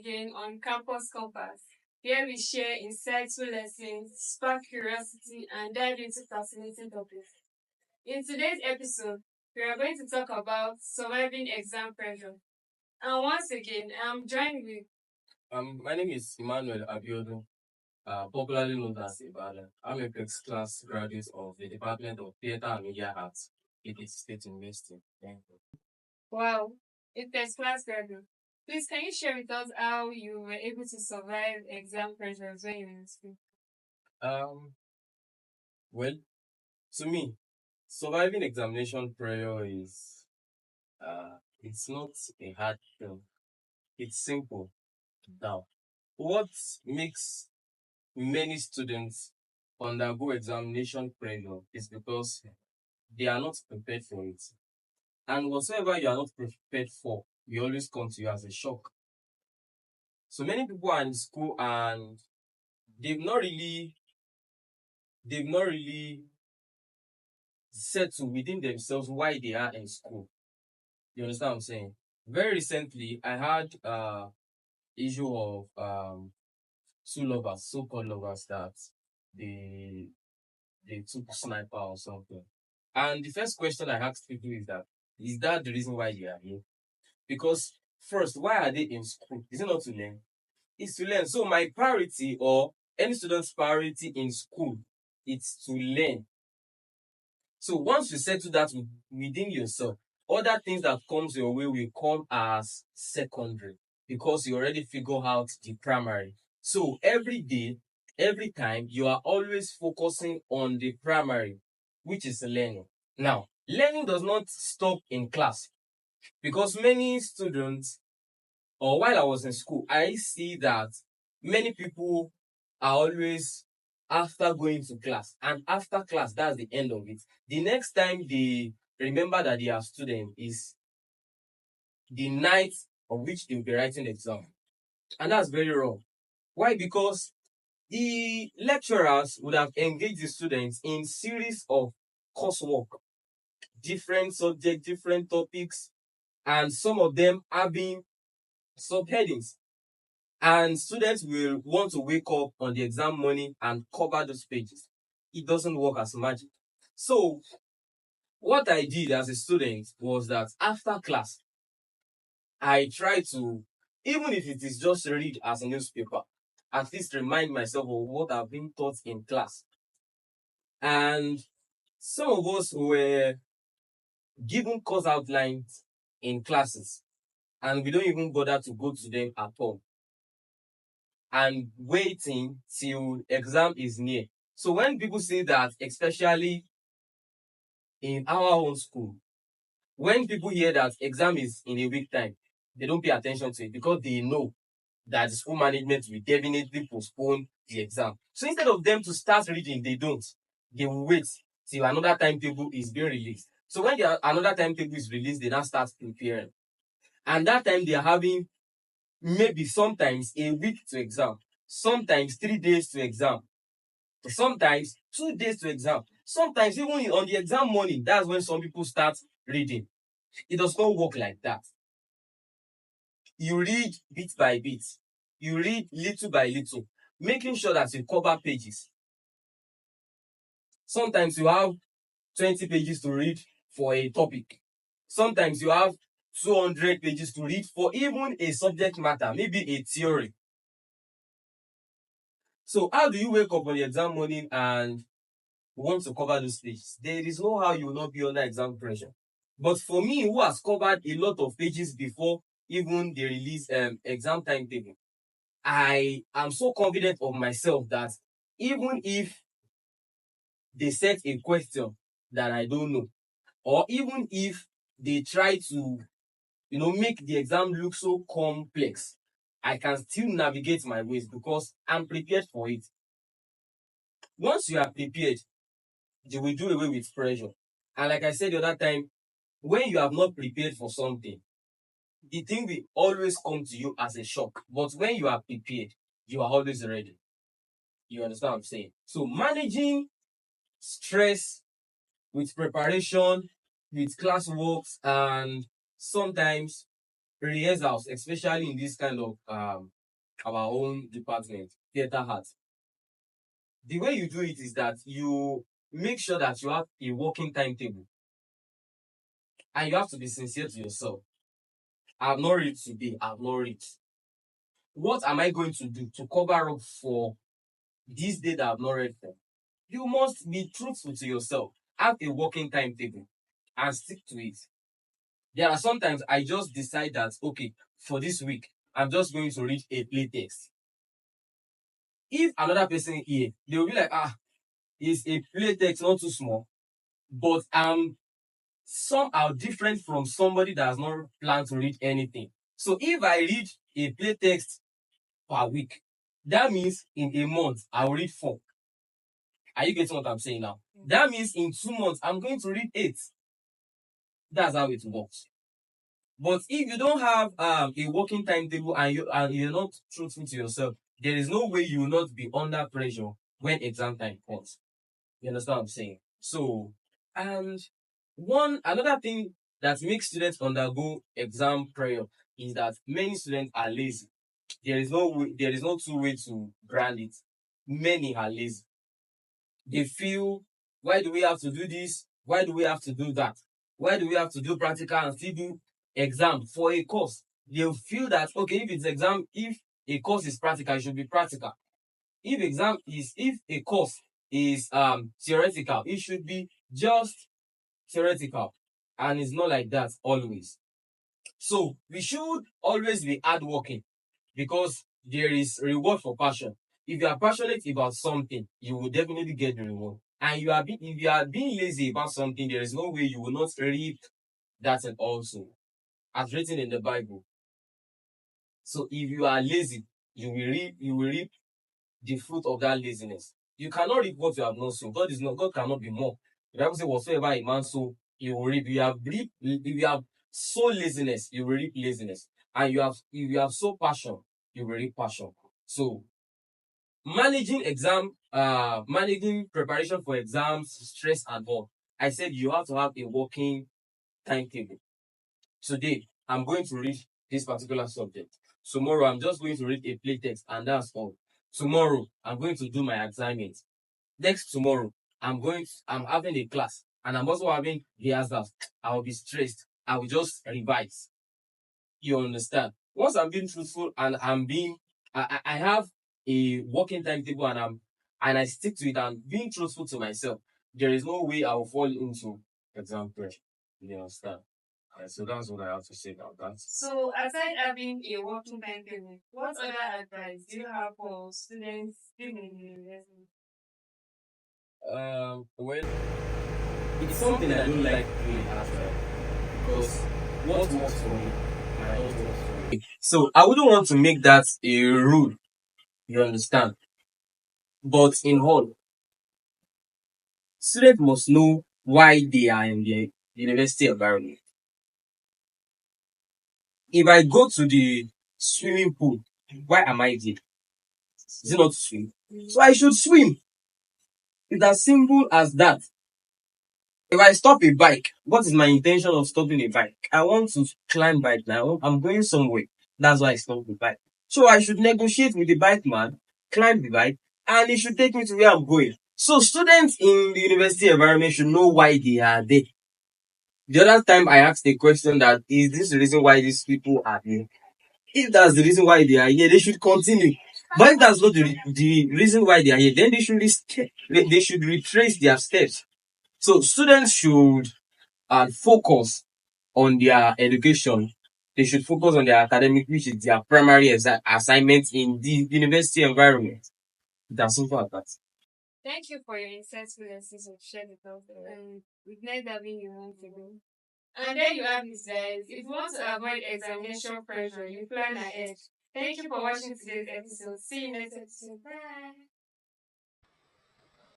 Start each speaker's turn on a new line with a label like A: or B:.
A: again on Campus Compass, where we share insightful lessons, spark curiosity, and dive into fascinating topics. In today's episode, we are going to talk about surviving exam pressure. And once again, I'm joined with
B: My name is Emmanuel Abiodun, popularly known as Ibadan. I'm a first class graduate of the Department of Theatre and Media Arts at the State University. Thank you.
A: Wow, a first class graduate. Please, can you share with us how you were able to survive exam pressures when you were in school?
B: Um, well, to me, surviving examination prayer is it's not a hard thing. It's simple. Now, what makes many students undergo examination pressure is because they are not prepared for it. And whatsoever you are not prepared for, will always come to you as a shock. So many people are in school and they've not really they've not really settled within themselves why they are in school. You understand what I'm saying? Very recently I had issue of two lovers, so-called lovers that they they took sniper or something. And the first question I asked people is that the reason why they are here? Because first, why are they in school? Is it not to learn? It's to learn. So my priority or any student's priority in school is to learn. So once you settle that within yourself, other things that comes your way will come as secondary because you already figure out the primary. So every day, every time, you are always focusing on the primary, which is learning. Now, learning does not stop in class because many students, or while I was in school, I see that many people are always after going to class, and after class, that's the end of it. The next time they remember that they are student is the night of which they'll be writing the exam. And that's very wrong. Why? Because the lecturers would have engaged the students in series of coursework, different subjects, different topics, and some of them having subheadings. And students will want to wake up on the exam morning and cover those pages. It doesn't work as magic. So what I did as a student was that after class, I try to, even if it is just read as a newspaper, at least remind myself of what I've been taught in class. And some of us were given course outlines in classes, and we don't even bother to go to them at all, and waiting till exam is near. So when people say that, especially in our own school, when people hear that exam is in a week time, they don't pay attention to it because they know that the school management will definitely postpone the exam. So instead of them to start reading, they don't. They will wait till another timetable is being released. So when another timetable is released, they now start preparing. And that time they are having maybe sometimes a week to exam, sometimes 3 days to exam, sometimes 2 days to exam, sometimes even on the exam morning. That's when some people start reading. It does not work like that. You read bit by bit, you read little by little, making sure that you cover pages. Sometimes you have 20 pages to read for a topic. Sometimes you have 200 pages to read for even a subject matter, maybe a theory. So how do you wake up on the exam morning and want to cover those pages? There is no how you will not be under exam pressure. But for me, who has covered a lot of pages before even the release exam timetable, I am so confident of myself that even if they set a question that I don't know, or even if they try to, make the exam look so complex, I can still navigate my ways because I'm prepared for it. Once you are prepared, you will do away with pressure. And like I said the other time, when you have not prepared for something, the thing will always come to you as a shock. But when you are prepared, you are always ready. You understand what I'm saying? So managing stress with preparation, with classworks, and sometimes rehearsals, especially in this kind of our own department, theater art. The way you do it is that you make sure that you have a working timetable, and you have to be sincere to yourself. I have not read today. I have not read. What am I going to do to cover up for this day that I have not read for? You must be truthful to yourself. Have a working timetable and stick to it. There are sometimes I just decide that, okay, for this week, I'm just going to read a play text. If another person here, they will be like, is a play text not too small? But I'm somehow different from somebody that has not planned to read anything. So if I read a play text per week, that means in a month, I'll read 4. Are you getting what I'm saying now? That means in 2 months, I'm going to read 8. That's how it works. But if you don't have a working timetable and you're not truthful to yourself, there is no way you will not be under pressure when exam time comes. You understand what I'm saying? So, and another thing that makes students undergo exam pressure is that many students are lazy. There is no two way to brand it. Many are lazy. They feel, why do we have to do this? Why do we have to do that? Why do we have to do practical and still do exam for a course? They'll feel that, okay, if a course is practical, it should be practical. If a course is theoretical, it should be just theoretical. And it's not like that always. So we should always be hardworking because there is reward for passion. If you are passionate about something, you will definitely get the reward. And if you are being lazy about something, there is no way you will not reap that and also, as written in the Bible. So if you are lazy, you will reap the fruit of that laziness. You cannot reap what you have not sown. God cannot be mocked. The Bible says, whatsoever a man sow, he will reap. If you have sown laziness, you will reap laziness. And if you have sown passion, you will reap passion. So managing preparation for exams, stress and all. I said you have to have a working timetable. Today, I'm going to read this particular subject. Tomorrow, I'm just going to read a play text, and that's all. Tomorrow, I'm going to do my assignment. Next tomorrow, I'm having a class, and I'm also having rehearsals. I will be stressed. I will just revise. You understand? Once I'm being truthful and I have a working timetable and I stick to it and being truthful to myself, there is no way I will fall into exam pressure. You understand? So that's what I have to say about that.
A: So, aside having a working timetable, what other advice do you have for students still in university?
B: Well, it's something I don't like doing actually because what works for me might not work for you. So I wouldn't want to make that a rule. You understand? But in all, students must know why they are in the university environment. If I go to the swimming pool, why am I there? Is it not to swim? So I should swim. It's as simple as that. If I stop a bike, what is my intention of stopping a bike? I want to climb bike now. I'm going somewhere. That's why I stop the bike. So I should negotiate with the bike man, climb the bike, and he should take me to where I'm going. So students in the university environment should know why they are there. The other time I asked a question that is this the reason why these people are here? If that's the reason why they are here, they should continue. But if that's not the reason why they are here, then they should retrace their steps. So students should focus on their education. They should focus on their academic, which is their primary assignment in the university environment. That's simple as that.
A: Thank you for your insightful lessons of shared with us, and we've learned having you once again. And there you have it, guys. If you want to avoid examination pressure, you plan ahead. Thank you for watching today's episode. See you next episode. Bye.